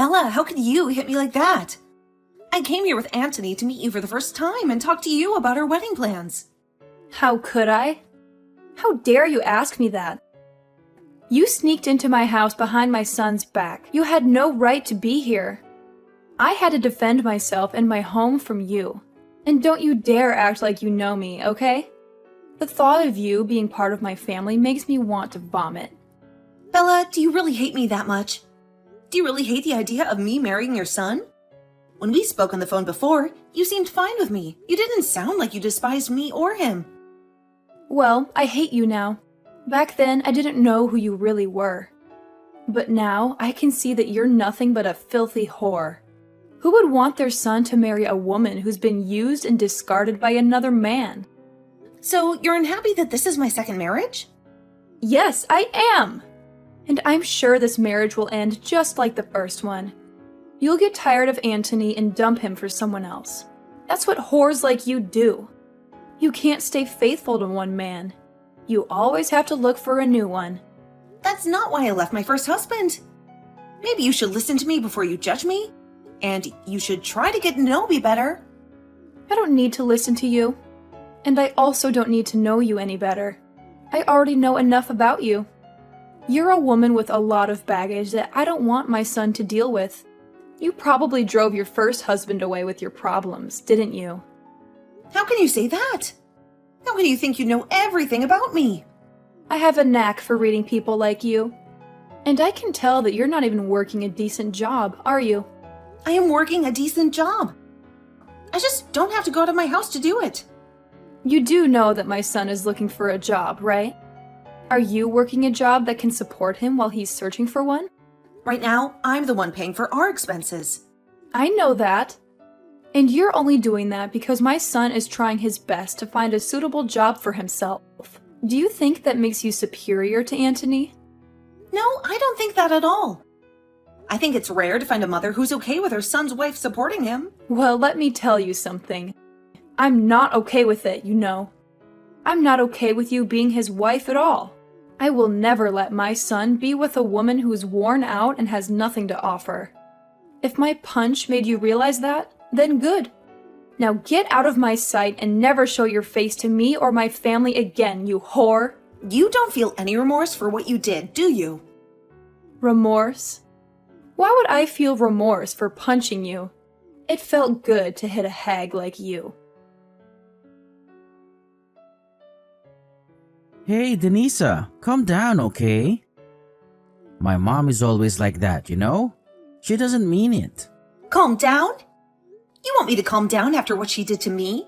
Bella, how could you hit me like that? I came here with Anthony to meet you for the first time and talk to you about our wedding plans. How could I? How dare you ask me that? You sneaked into my house behind my son's back. You had no right to be here. I had to defend myself and my home from you. And don't you dare act like you know me, okay? The thought of you being part of my family makes me want to vomit. Bella, do you really hate me that much? Do you really hate the idea of me marrying your son? When we spoke on the phone before, you seemed fine with me. You didn't sound like you despised me or him. Well, I hate you now. Back then, I didn't know who you really were. But now, I can see that you're nothing but a filthy whore. Who would want their son to marry a woman who's been used and discarded by another man? So, you're unhappy that this is my second marriage? Yes, I am! And I'm sure this marriage will end just like the first one. You'll get tired of Anthony and dump him for someone else. That's what whores like you do. You can't stay faithful to one man. You always have to look for a new one. That's not why I left my first husband. Maybe you should listen to me before you judge me. And you should try to get to know me better. I don't need to listen to you. And I also don't need to know you any better. I already know enough about you. You're a woman with a lot of baggage that I don't want my son to deal with. You probably drove your first husband away with your problems, didn't you? How can you say that? How can you think you know everything about me? I have a knack for reading people like you. And I can tell that you're not even working a decent job, are you? I am working a decent job. I just don't have to go out of my house to do it. You do know that my son is looking for a job, right? Are you working a job that can support him while he's searching for one? Right now, I'm the one paying for our expenses. I know that. And you're only doing that because my son is trying his best to find a suitable job for himself. Do you think that makes you superior to Anthony? No, I don't think that at all. I think it's rare to find a mother who's okay with her son's wife supporting him. Well, let me tell you something. I'm not okay with it, you know. I'm not okay with you being his wife at all. I will never let my son be with a woman who's worn out and has nothing to offer. If my punch made you realize that, then good. Now get out of my sight and never show your face to me or my family again, you whore. You don't feel any remorse for what you did, do you? Remorse? Why would I feel remorse for punching you? It felt good to hit a hag like you. Hey, Denisa, calm down, okay? My mom is always like that, you know? She doesn't mean it. Calm down? You want me to calm down after what she did to me?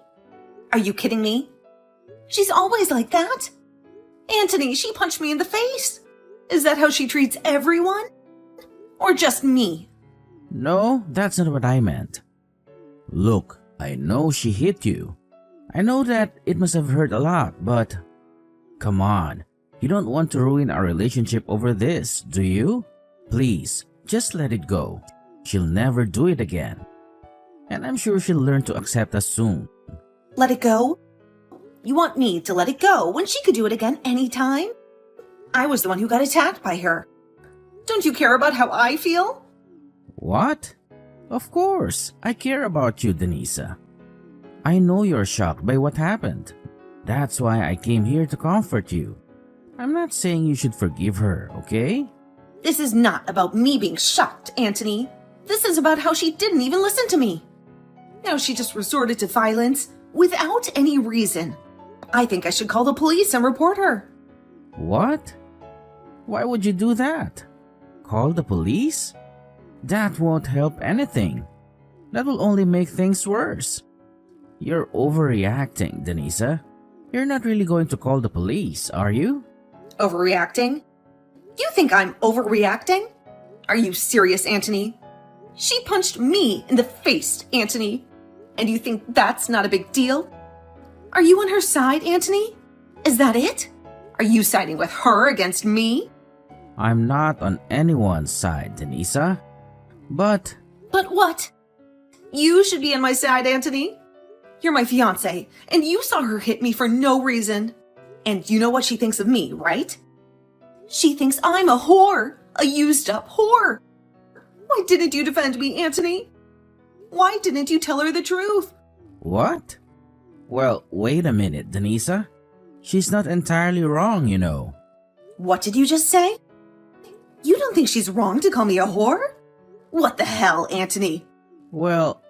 Are you kidding me? She's always like that. Anthony, she punched me in the face. Is that how she treats everyone? Or just me? No, that's not what I meant. Look, I know she hit you. I know that it must have hurt a lot, but... Come on, you don't want to ruin our relationship over this, do you? Please, just let it go. She'll never do it again. And I'm sure she'll learn to accept us soon. Let it go? You want me to let it go when she could do it again anytime? I was the one who got attacked by her. Don't you care about how I feel? What? Of course, I care about you, Denisa. I know you're shocked by what happened. That's why I came here to comfort you. I'm not saying you should forgive her, okay? This is not about me being shocked, Anthony. This is about how she didn't even listen to me. Now she just resorted to violence without any reason. I think I should call the police and report her. What? Why would you do that? Call the police? That won't help anything. That will only make things worse. You're overreacting, Denisa. You're not really going to call the police, are you? Overreacting? You think I'm overreacting? Are you serious, Anthony? She punched me in the face, Anthony. And you think that's not a big deal? Are you on her side, Anthony? Is that it? Are you siding with her against me? I'm not on anyone's side, Denisa. But what? You should be on my side, Anthony. You're my fiancé, and you saw her hit me for no reason. And you know what she thinks of me, right? She thinks I'm a whore, a used-up whore. Why didn't you defend me, Anthony? Why didn't you tell her the truth? What? Well, wait a minute, Denisa. She's not entirely wrong, you know. What did you just say? You don't think she's wrong to call me a whore? What the hell, Anthony? Well,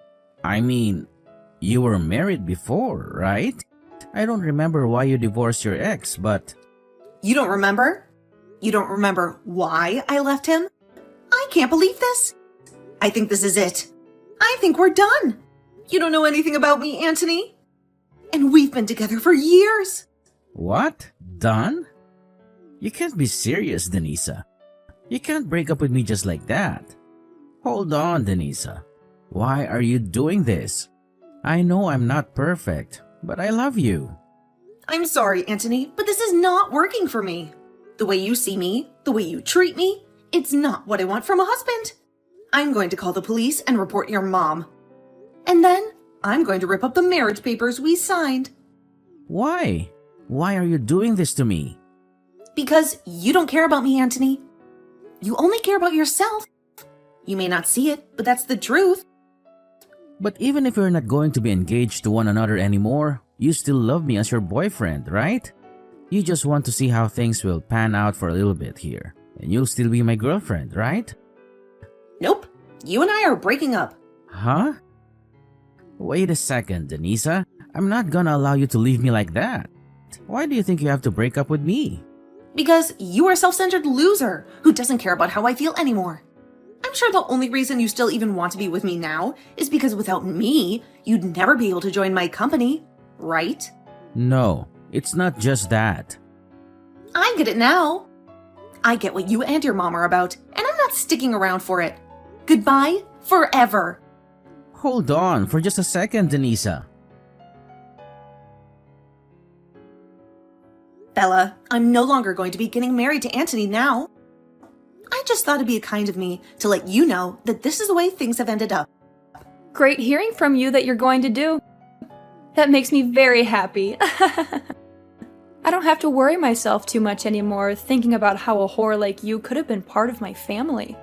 I mean, you were married before, right? I don't remember why you divorced your ex, but... You don't remember? You don't remember why I left him? I can't believe this. I think this is it. I think we're done. You don't know anything about me, Anthony. And we've been together for years. What? Done? You can't be serious, Denisa. You can't break up with me just like that. Hold on, Denisa. Why are you doing this? I know I'm not perfect, but I love you. I'm sorry, Anthony, but this is not working for me. The way you see me, the way you treat me, it's not what I want from a husband. I'm going to call the police and report your mom. And then I'm going to rip up the marriage papers we signed. Why? Why are you doing this to me? Because you don't care about me, Anthony. You only care about yourself. You may not see it, but that's the truth. But even if we're not going to be engaged to one another anymore, you still love me as your boyfriend, right? You just want to see how things will pan out for a little bit here. And you'll still be my girlfriend, right? Nope. You and I are breaking up. Huh? Wait a second, Denisa. I'm not gonna allow you to leave me like that. Why do you think you have to break up with me? Because you are a self-centered loser who doesn't care about how I feel anymore. I'm sure the only reason you still even want to be with me now is because without me, you'd never be able to join my company, right? No, it's not just that. I get it now. I get what you and your mom are about, and I'm not sticking around for it. Goodbye forever. Hold on for just a second, Denisa. Bella, I'm no longer going to be getting married to Anthony now. I just thought it'd be kind of me to let you know that this is the way things have ended up. Great hearing from you that you're going to do. That makes me very happy. I don't have to worry myself too much anymore thinking about how a whore like you could have been part of my family.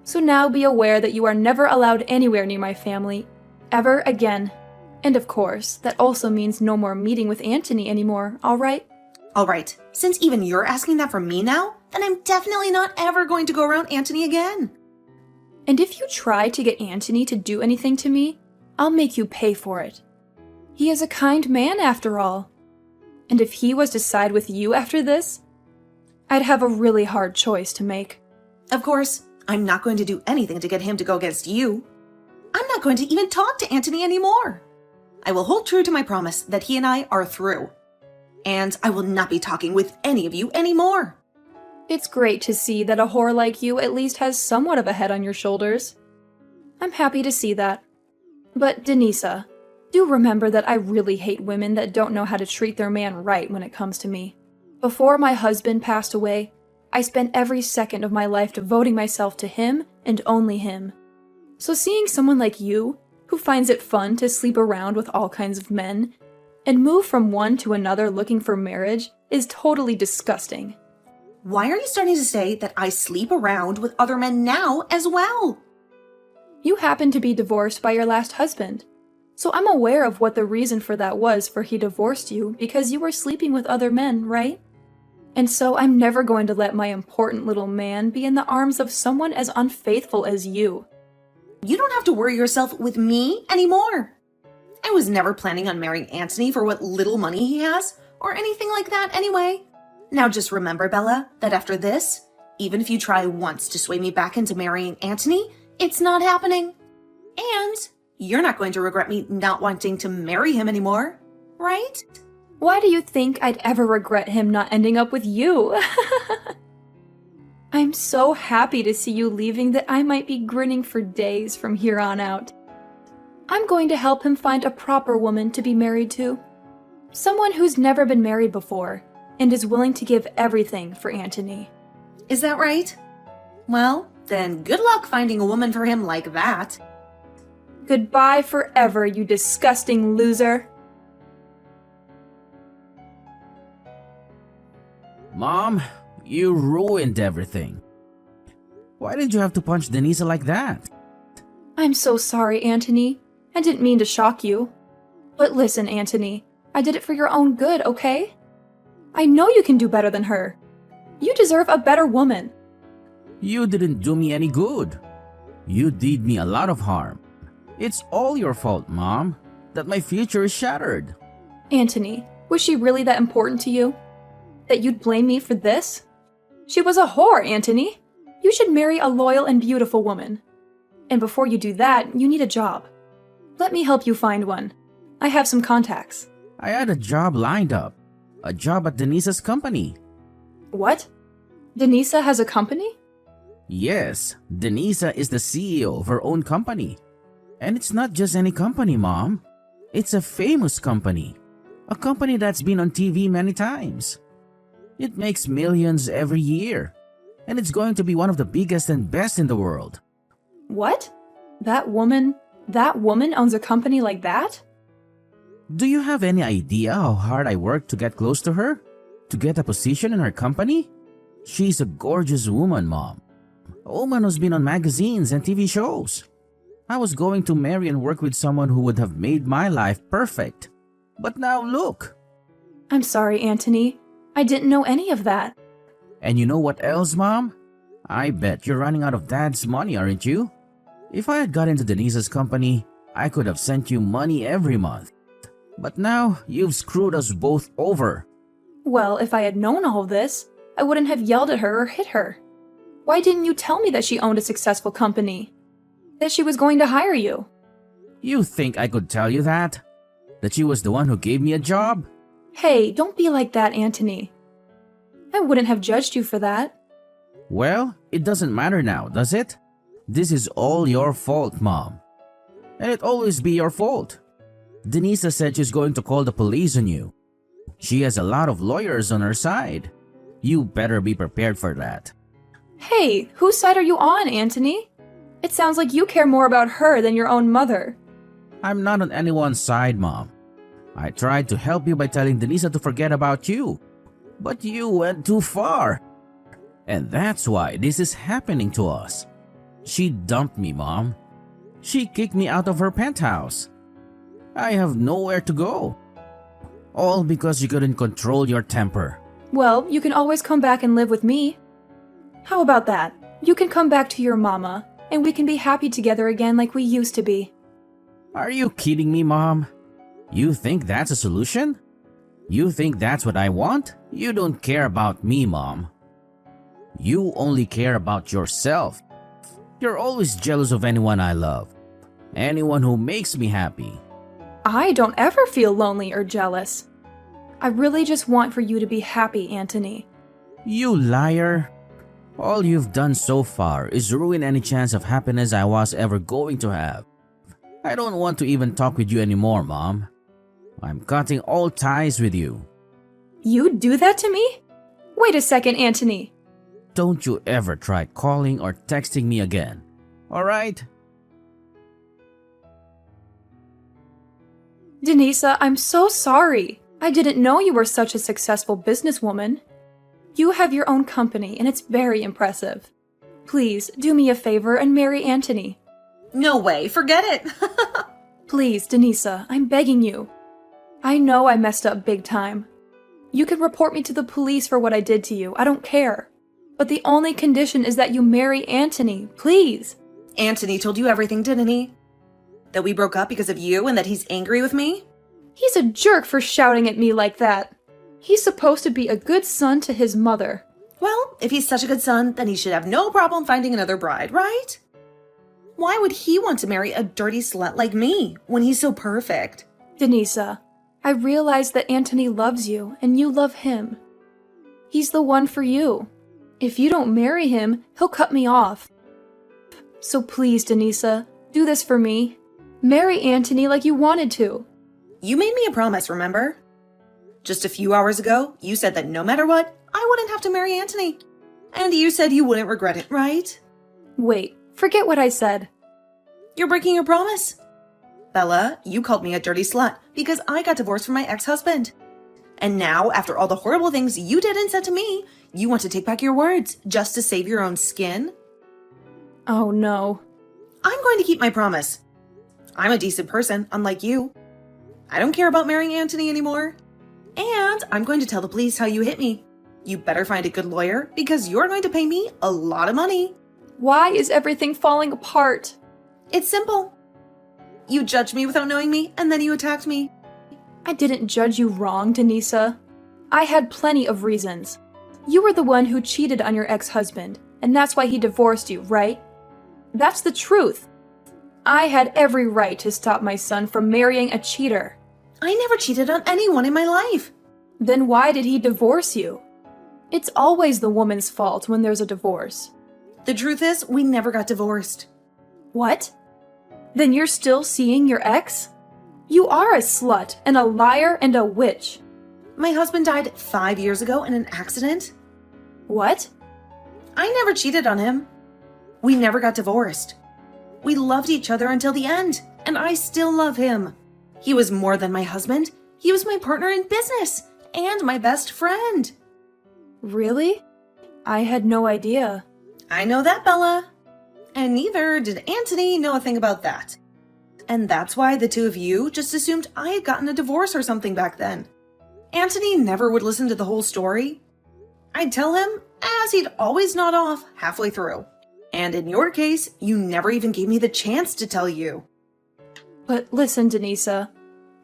So now be aware that you are never allowed anywhere near my family, ever again. And of course, that also means no more meeting with Anthony anymore, alright? Alright, since even you're asking that from me now, then I'm definitely not ever going to go around Anthony again. And if you try to get Anthony to do anything to me, I'll make you pay for it. He is a kind man after all. And if he was to side with you after this, I'd have a really hard choice to make. Of course, I'm not going to do anything to get him to go against you. I'm not going to even talk to Anthony anymore. I will hold true to my promise that he and I are through. And I will not be talking with any of you anymore. It's great to see that a whore like you at least has somewhat of a head on your shoulders. I'm happy to see that. But Denisa, do remember that I really hate women that don't know how to treat their man right when it comes to me. Before my husband passed away, I spent every second of my life devoting myself to him and only him. So seeing someone like you, who finds it fun to sleep around with all kinds of men, and move from one to another looking for marriage, is totally disgusting. Why are you starting to say that I sleep around with other men now as well? You happen to be divorced by your last husband, so I'm aware of what the reason for that was for he divorced you because you were sleeping with other men, right? And so I'm never going to let my important little man be in the arms of someone as unfaithful as you. You don't have to worry yourself with me anymore. I was never planning on marrying Anthony for what little money he has, or anything like that anyway. Now just remember, Bella, that after this, even if you try once to sway me back into marrying Anthony, it's not happening. And you're not going to regret me not wanting to marry him anymore, right? Why do you think I'd ever regret him not ending up with you? I'm so happy to see you leaving that I might be grinning for days from here on out. I'm going to help him find a proper woman to be married to. Someone who's never been married before and is willing to give everything for Anthony. Is that right? Well, then good luck finding a woman for him like that. Goodbye forever, you disgusting loser. Mom, you ruined everything. Why did you have to punch Denisa like that? I'm so sorry, Anthony. I didn't mean to shock you. But listen, Anthony, I did it for your own good, okay? I know you can do better than her. You deserve a better woman. You didn't do me any good. You did me a lot of harm. It's all your fault, Mom, that my future is shattered. Anthony, was she really that important to you? That you'd blame me for this? She was a whore, Anthony. You should marry a loyal and beautiful woman. And before you do that, you need a job. Let me help you find one. I have some contacts. I had a job lined up. A job at Denisa's company. What? Denisa has a company? Yes, Denisa is the CEO of her own company. And it's not just any company, Mom. It's a famous company. A company that's been on TV many times. It makes millions every year. And it's going to be one of the biggest and best in the world. What? That woman owns a company like that? Do you have any idea how hard I worked to get close to her? To get a position in her company? She's a gorgeous woman, Mom. A woman who's been on magazines and TV shows. I was going to marry and work with someone who would have made my life perfect. But now look. I'm sorry, Anthony. I didn't know any of that. And you know what else, Mom? I bet you're running out of Dad's money, aren't you? If I had got into Denisa's company, I could have sent you money every month. But now, you've screwed us both over. Well, if I had known all this, I wouldn't have yelled at her or hit her. Why didn't you tell me that she owned a successful company? That she was going to hire you? You think I could tell you that? That she was the one who gave me a job? Hey, don't be like that, Anthony. I wouldn't have judged you for that. Well, it doesn't matter now, does it? This is all your fault, Mom. And it'll always be your fault. Denisa said she's going to call the police on you. She has a lot of lawyers on her side. You better be prepared for that. Hey, whose side are you on, Anthony? It sounds like you care more about her than your own mother. I'm not on anyone's side, Mom. I tried to help you by telling Denisa to forget about you. But you went too far. And that's why this is happening to us. She dumped me, Mom. She kicked me out of her penthouse. I have nowhere to go. All because you couldn't control your temper. Well, you can always come back and live with me. How about that? You can come back to your mama, and we can be happy together again like we used to be. Are you kidding me, Mom? You think that's a solution? You think that's what I want? You don't care about me, Mom. You only care about yourself. You're always jealous of anyone I love. Anyone who makes me happy. I don't ever feel lonely or jealous. I really just want for you to be happy, Anthony. You liar. All you've done so far is ruin any chance of happiness I was ever going to have. I don't want to even talk with you anymore, Mom. I'm cutting all ties with you. You'd do that to me? Wait a second, Anthony. Don't you ever try calling or texting me again, alright? Denisa, I'm so sorry. I didn't know you were such a successful businesswoman. You have your own company, and it's very impressive. Please, do me a favor and marry Anthony. No way, forget it. Please, Denisa, I'm begging you. I know I messed up big time. You can report me to the police for what I did to you. I don't care. But the only condition is that you marry Anthony, please. Anthony told you everything, didn't he? That we broke up because of you and that he's angry with me? He's a jerk for shouting at me like that. He's supposed to be a good son to his mother. Well, if he's such a good son, then he should have no problem finding another bride, right? Why would he want to marry a dirty slut like me when he's so perfect? Denisa, I realize that Anthony loves you and you love him. He's the one for you. If you don't marry him, he'll cut me off. So please, Denisa, do this for me. Marry Anthony like you wanted to. You made me a promise, remember? Just a few hours ago, you said that no matter what, I wouldn't have to marry Anthony. And you said you wouldn't regret it, right? Wait, forget what I said. You're breaking your promise. Bella, you called me a dirty slut because I got divorced from my ex-husband. And now, after all the horrible things you did and said to me, you want to take back your words just to save your own skin? Oh no. I'm going to keep my promise. I'm a decent person, unlike you. I don't care about marrying Anthony anymore. And I'm going to tell the police how you hit me. You better find a good lawyer because you're going to pay me a lot of money. Why is everything falling apart? It's simple. You judged me without knowing me, and then you attacked me. I didn't judge you wrong, Denisa. I had plenty of reasons. You were the one who cheated on your ex-husband, and that's why he divorced you, right? That's the truth. I had every right to stop my son from marrying a cheater. I never cheated on anyone in my life. Then why did he divorce you? It's always the woman's fault when there's a divorce. The truth is, we never got divorced. What? Then you're still seeing your ex? You are a slut and a liar and a witch. My husband died 5 years ago in an accident. What? I never cheated on him. We never got divorced. We loved each other until the end, and I still love him. He was more than my husband. He was my partner in business and my best friend. Really? I had no idea. I know that, Bella. And neither did Anthony know a thing about that. And that's why the two of you just assumed I had gotten a divorce or something back then. Anthony never would listen to the whole story. I'd tell him, as he'd always nod off halfway through. And in your case, you never even gave me the chance to tell you. But listen, Denisa,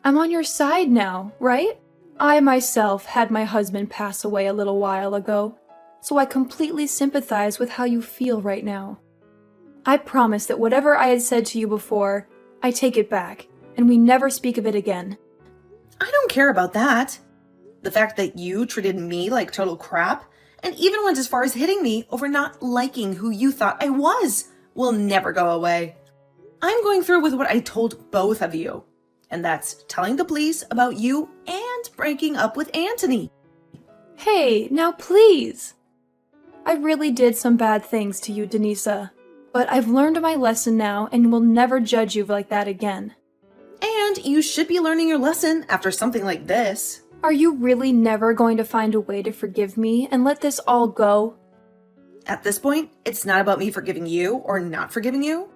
I'm on your side now, right? I myself had my husband pass away a little while ago, so I completely sympathize with how you feel right now. I promise that whatever I had said to you before, I take it back, and we never speak of it again. I don't care about that. The fact that you treated me like total crap, and even went as far as hitting me over not liking who you thought I was, will never go away. I'm going through with what I told both of you, and that's telling the police about you and breaking up with Anthony. Hey, now please! I really did some bad things to you, Denisa, but I've learned my lesson now and will never judge you like that again. And you should be learning your lesson after something like this. Are you really never going to find a way to forgive me and let this all go? At this point, it's not about me forgiving you or not forgiving you.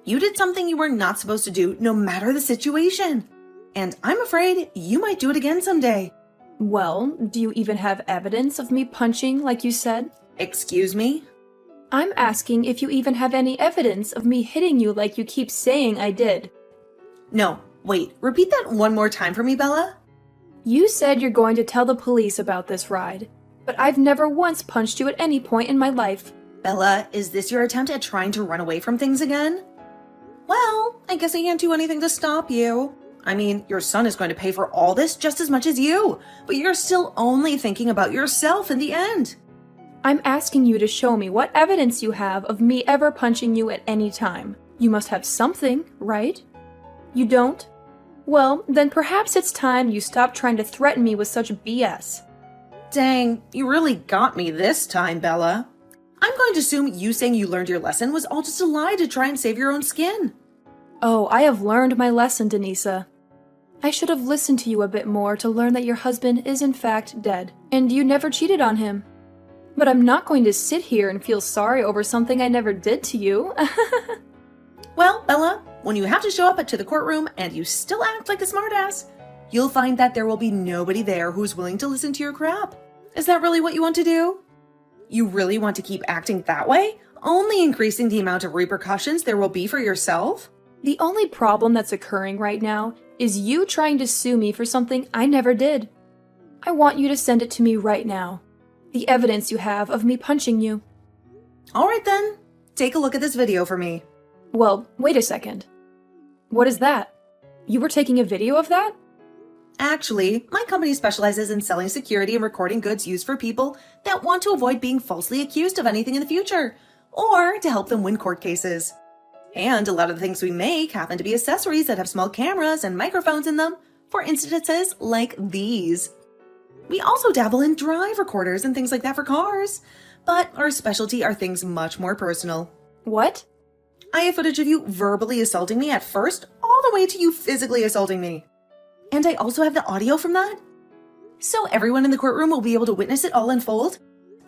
You did something you were not supposed to do no matter the situation. And I'm afraid you might do it again someday. Well, do you even have evidence of me punching like you said? Excuse me? I'm asking if you even have any evidence of me hitting you like you keep saying I did. No, wait, repeat that one more time for me, Bella. You said you're going to tell the police about this ride, but I've never once punched you at any point in my life. Bella, is this your attempt at trying to run away from things again? Well, I guess I can't do anything to stop you. I mean, your son is going to pay for all this just as much as you, but you're still only thinking about yourself in the end. I'm asking you to show me what evidence you have of me ever punching you at any time. You must have something, right? You don't? Well, then perhaps it's time you stop trying to threaten me with such BS. Dang, you really got me this time, Bella. I'm going to assume you saying you learned your lesson was all just a lie to try and save your own skin. Oh, I have learned my lesson, Denisa. I should have listened to you a bit more to learn that your husband is in fact dead, and you never cheated on him. But I'm not going to sit here and feel sorry over something I never did to you. Well, Bella, when you have to show up to the courtroom and you still act like a smartass, you'll find that there will be nobody there who's willing to listen to your crap. Is that really what you want to do? You really want to keep acting that way, only increasing the amount of repercussions there will be for yourself? The only problem that's occurring right now is you trying to sue me for something I never did. I want you to send it to me right now. The evidence you have of me punching you. All right then, take a look at this video for me. Well, wait a second. What is that? You were taking a video of that? Actually, my company specializes in selling security and recording goods used for people that want to avoid being falsely accused of anything in the future, or to help them win court cases. And a lot of the things we make happen to be accessories that have small cameras and microphones in them for instances like these. We also dabble in drive recorders and things like that for cars, but our specialty are things much more personal. What? I have footage of you verbally assaulting me at first, all the way to you physically assaulting me. And I also have the audio from that. So everyone in the courtroom will be able to witness it all unfold.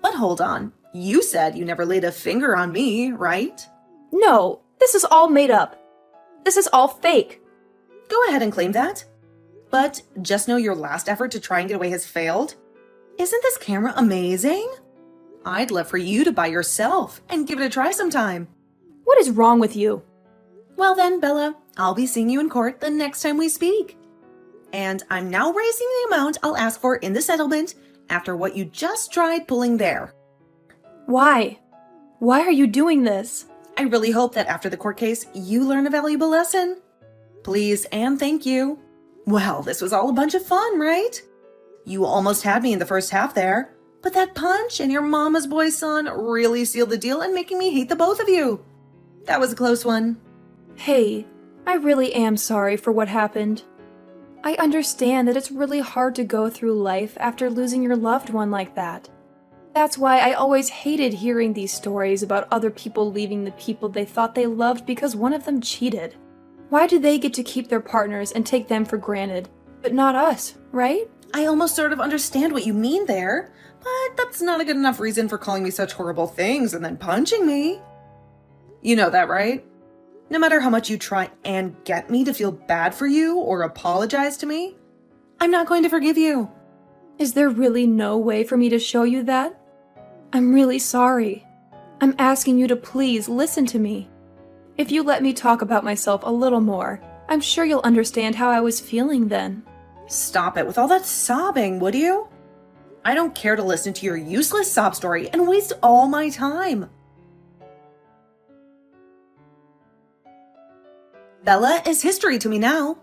But hold on, you said you never laid a finger on me, right? No, this is all made up. This is all fake. Go ahead and claim that. But just know your last effort to try and get away has failed. Isn't this camera amazing? I'd love for you to buy yourself and give it a try sometime. What is wrong with you? Well then, Bella, I'll be seeing you in court the next time we speak. And I'm now raising the amount I'll ask for in the settlement after what you just tried pulling there. Why? Why are you doing this? I really hope that after the court case, you learn a valuable lesson. Please and thank you. Well, this was all a bunch of fun, right? You almost had me in the first half there, but that punch and your mama's boy son really sealed the deal in making me hate the both of you. That was a close one. Hey, I really am sorry for what happened. I understand that it's really hard to go through life after losing your loved one like that. That's why I always hated hearing these stories about other people leaving the people they thought they loved because one of them cheated. Why do they get to keep their partners and take them for granted, but not us, right? I almost sort of understand what you mean there, but that's not a good enough reason for calling me such horrible things and then punching me. You know that, right? No matter how much you try and get me to feel bad for you or apologize to me, I'm not going to forgive you. Is there really no way for me to show you that? I'm really sorry. I'm asking you to please listen to me. If you let me talk about myself a little more, I'm sure you'll understand how I was feeling then. Stop it with all that sobbing, would you? I don't care to listen to your useless sob story and waste all my time. Bella is history to me now.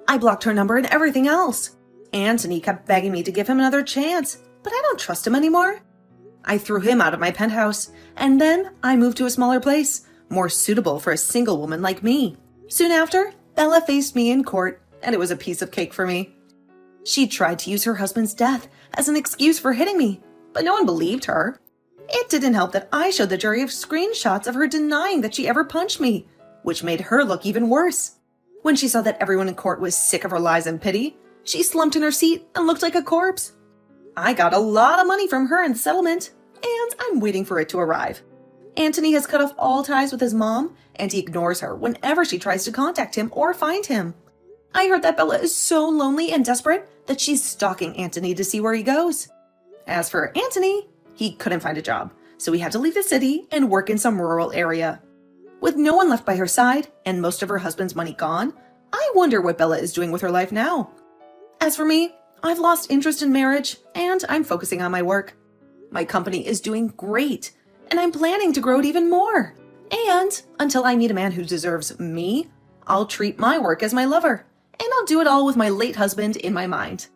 I blocked her number and everything else. Anthony kept begging me to give him another chance, but I don't trust him anymore. I threw him out of my penthouse, and then I moved to a smaller place, more suitable for a single woman like me. Soon after, Bella faced me in court, and it was a piece of cake for me. She tried to use her husband's death as an excuse for hitting me, but no one believed her. It didn't help that I showed the jury of screenshots of her denying that she ever punched me, which made her look even worse. When she saw that everyone in court was sick of her lies and pity, she slumped in her seat and looked like a corpse. I got a lot of money from her in settlement, and I'm waiting for it to arrive. Anthony has cut off all ties with his mom, and he ignores her whenever she tries to contact him or find him. I heard that Bella is so lonely and desperate that she's stalking Anthony to see where he goes. As for Anthony, he couldn't find a job, so he had to leave the city and work in some rural area. With no one left by her side and most of her husband's money gone, I wonder what Bella is doing with her life now. As for me, I've lost interest in marriage, and I'm focusing on my work. My company is doing great, and I'm planning to grow it even more. And until I meet a man who deserves me, I'll treat my work as my lover, and I'll do it all with my late husband in my mind.